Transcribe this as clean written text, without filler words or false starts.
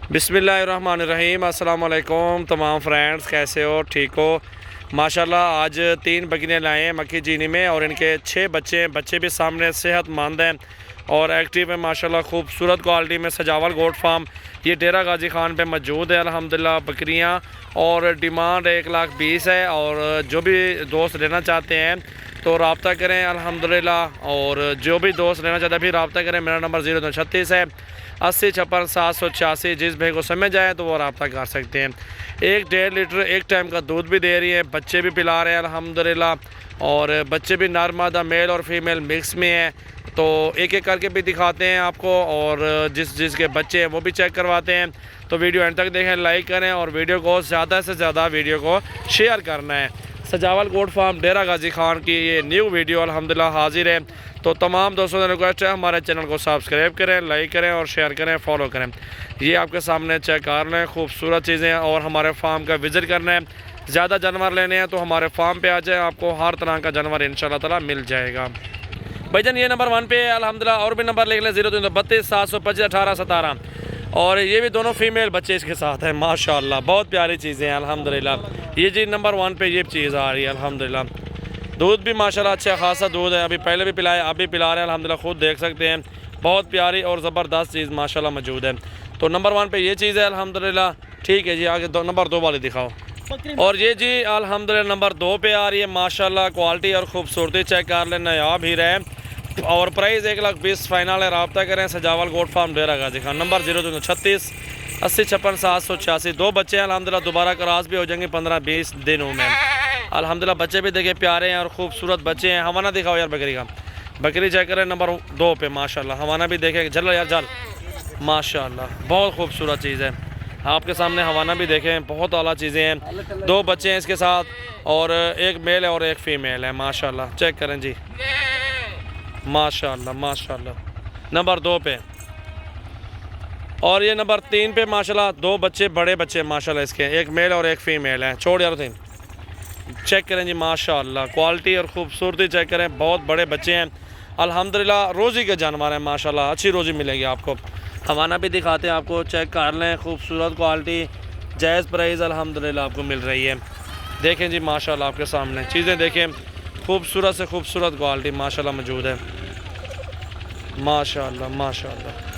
बिस्मिल्लाहिर्रहमानिर्रहीम। अस्सलाम वालेकुम तमाम फ्रेंड्स, कैसे हो? ठीक हो? माशाल्लाह आज 3 बकरियाँ लाए हैं मक्खी चीनी में और इनके 6 बच्चे हैं। बच्चे भी सामने सेहतमंद हैं और एक्टिव है माशाल्लाह। खूबसूरत क्वालिटी में सजावल गोट फार्म ये डेरा गाजी खान पे मौजूद है अल्हम्दुलिल्लाह। बकरियाँ और डिमांड 1,20,000 है और जो भी दोस्त लेना चाहते हैं तो रब्ता करें अल्हम्दुलिल्लाह। और जो भी दोस्त लेना चाहते हैं फिर रब्ता करें। मेरा नंबर 0236 है 8056 जिस भाई को समझ आए तो वो रब्ता कर सकते हैं। 1-1.5 लीटर एक टाइम का दूध भी दे रही है, बच्चे भी पिला रहे हैं अल्हम्दुलिल्लाह। और बच्चे भी नर मादा मेल और फीमेल मिक्स में हैं, तो एक एक करके भी दिखाते हैं आपको और जिसके बच्चे हैं वो भी चेक करवाते हैं। तो वीडियो एंड तक देखें, लाइक करें और वीडियो को ज़्यादा से ज़्यादा वीडियो को शेयर करना है। सजावल गोट फार्म डेरा गाजी खान की ये न्यू वीडियो अल्हम्दुलिल्लाह हाजिर है। तो तमाम दोस्तों से रिक्वेस्ट है हमारे चैनल को सब्सक्राइब करें, लाइक करें और शेयर करें, फॉलो करें। ये आपके सामने चेक कर लें, खूबसूरत चीज़ें और हमारे फार्म का विज़िट करना है। ज़्यादा जानवर लेने हैं तो हमारे फार्म पे आ जाए, आपको हर तरह का जानवर इंशाल्लाह ताला मिल जाएगा। भाईजान ये नंबर 1 पे है अल्हम्दुलिल्लाह। और भी नंबर लिख लें 0332 725 1817। और ये भी दोनों फीमेल बच्चे इसके साथ हैं माशाल्लाह। बहुत प्यारी चीज़ें हैं अल्हम्दुलिल्लाह। ये जी नंबर 1 पे ये चीज़ आ रही है अल्हम्दुलिल्लाह। दूध भी माशाल्लाह अच्छा खासा दूध है, अभी पहले भी पिलाया अब भी पिला रहे हैं अल्हम्दुलिल्लाह। खुद देख सकते हैं बहुत प्यारी और ज़बरदस्त चीज़ माशाल्लाह मौजूद है। तो नंबर 1 पे ये चीज़ है अल्हम्दुलिल्लाह। ठीक है जी, आगे नंबर 2 वाली दिखाओ। और ये जी अल्हम्दुलिल्लाह नंबर 2 पे आ रही है माशाल्लाह। क्वालिटी और खूबसूरती चेक कर लें, नायाब ही रहे और प्राइस 1,20,000 फाइनल है। रब्ता करें सजावल गोट फार्म डेरा गाजी खान। नंबर 0336 8056 786। 2 बच्चे हैं अल्हम्दुलिल्लाह, दोबारा क्रॉस भी हो जाएंगे 15-20 दिनों में अल्हम्दुलिल्लाह। बच्चे भी देखे प्यारे हैं और खूबसूरत बच्चे हैं। हवाना दिखाओ यार बकरी का, बकरी चेक करें नंबर 2 पे माशाल्लाह। हवाना भी देखें, जल यार जल माशाल्लाह, बहुत खूबसूरत चीज़ है। आपके सामने हवाना भी देखें, बहुत आला चीज़ें हैं। 2 बच्चे हैं इसके साथ और एक मेल है और एक फ़ीमेल है माशाल्लाह। चेक करें जी माशाल्लाह माशाल्लाह। नंबर 2 पे और ये नंबर 3 पे माशाल्लाह 2 बच्चे बड़े बच्चे माशाल्लाह इसके, एक मेल और एक फ़ीमेल है। छोड़ यार 3 चेक करें जी माशाल्लाह। क्वालिटी और खूबसूरती चेक करें, बहुत बड़े बच्चे हैं अल्हम्दुलिल्लाह। रोज़ी के जानवर हैं माशाल्लाह, अच्छी रोज़ी मिलेगी आपको। हवाना भी दिखाते हैं आपको, चेक कर लें। खूबसूरत क्वालिटी, जायज़ प्राइस अल्हम्दुलिल्लाह आपको मिल रही है। देखें जी माशाल्लाह, आपके सामने चीज़ें देखें, खूबसूरत से खूबसूरत क्वालिटी माशाल्लाह मौजूद है माशाल्लाह माशाल्लाह।